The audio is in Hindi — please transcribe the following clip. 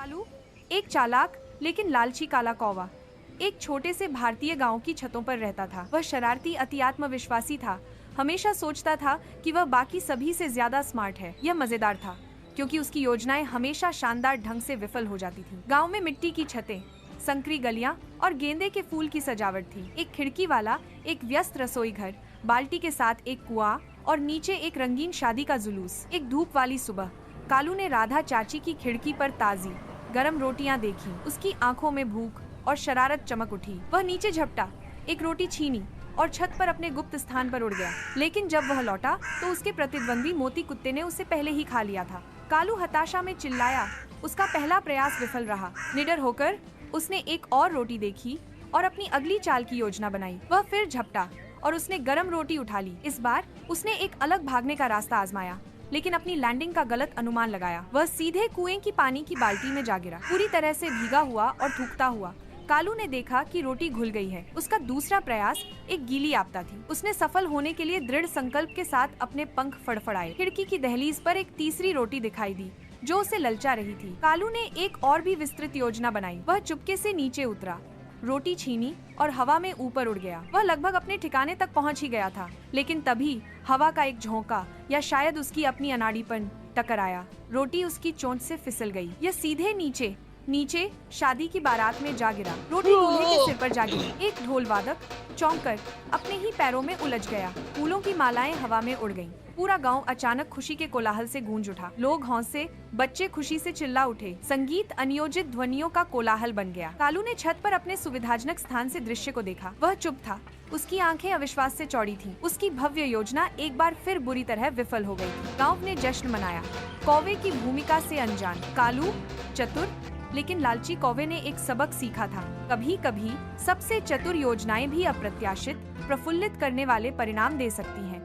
कालू एक चालाक लेकिन लालची काला कौवा एक छोटे से भारतीय गांव की छतों पर रहता था। वह शरारती अति आत्मविश्वासी था। हमेशा सोचता था कि वह बाकी सभी से ज्यादा स्मार्ट है। यह मजेदार था क्योंकि उसकी योजनाएं हमेशा शानदार ढंग से विफल हो जाती थीं। गांव में मिट्टी की छतें, संकरी गलियां और गेंदे के फूल की सजावट थी। एक खिड़की वाला एक व्यस्त रसोई घर, बाल्टी के साथ एक कुआं और नीचे एक रंगीन शादी का जुलूस। एक धूप वाली सुबह कालू ने राधा चाची की खिड़की पर ताजी गरम रोटियां देखी। उसकी आंखों में भूख और शरारत चमक उठी। वह नीचे झपटा, एक रोटी छीनी और छत पर अपने गुप्त स्थान पर उड़ गया। लेकिन जब वह लौटा तो उसके प्रतिद्वंदी मोती कुत्ते ने उसे पहले ही खा लिया था। कालू हताशा में चिल्लाया। उसका पहला प्रयास विफल रहा। निडर होकर उसने एक और रोटी देखी और अपनी अगली चाल की योजना बनाई। वह फिर झपटा और उसने गरम रोटी उठा ली। इस बार उसने एक अलग भागने का रास्ता आजमाया, लेकिन अपनी लैंडिंग का गलत अनुमान लगाया। वह सीधे कुएं की पानी की बाल्टी में जा गिरा। पूरी तरह से भीगा हुआ और थूकता हुआ कालू ने देखा कि रोटी घुल गई है। उसका दूसरा प्रयास एक गीली आपदा थी। उसने सफल होने के लिए दृढ़ संकल्प के साथ अपने पंख फड़फड़ाए। खिड़की की दहलीज पर एक तीसरी रोटी दिखाई दी जो उसे ललचा रही थी। कालू ने एक और भी विस्तृत योजना बनाई। वह चुपके से नीचे उतरा, रोटी छीनी और हवा में ऊपर उड़ गया। वह लगभग अपने ठिकाने तक पहुंच ही गया था, लेकिन तभी हवा का एक झोंका या शायद उसकी अपनी अनाड़ीपन टकराया। रोटी उसकी चोंच से फिसल गई। यह सीधे नीचे शादी की बारात में जा गिरा। रोटी दूल्हे के सिर पर जा गिरी। एक ढोल वादक चौंक कर अपने ही पैरों में उलझ गया। फूलों की मालाएं हवा में उड़ गईं। पूरा गांव अचानक खुशी के कोलाहल से गूंज उठा। लोग हौंसे, बच्चे खुशी से चिल्ला उठे। संगीत अनियोजित ध्वनियों का कोलाहल बन गया। कालू ने छत पर अपने सुविधाजनक स्थान से दृश्य को देखा। वह चुप था। उसकी आंखें अविश्वास से चौड़ी थीं। उसकी भव्य योजना एक बार फिर बुरी तरह विफल हो गई थी। गांव ने जश्न मनाया। कौवे की भूमिका से अनजान कालू चतुर लेकिन लालची कौवे ने एक सबक सीखा था। कभी कभी सबसे चतुर योजनाएं भी अप्रत्याशित, प्रफुल्लित करने वाले परिणाम दे सकती हैं।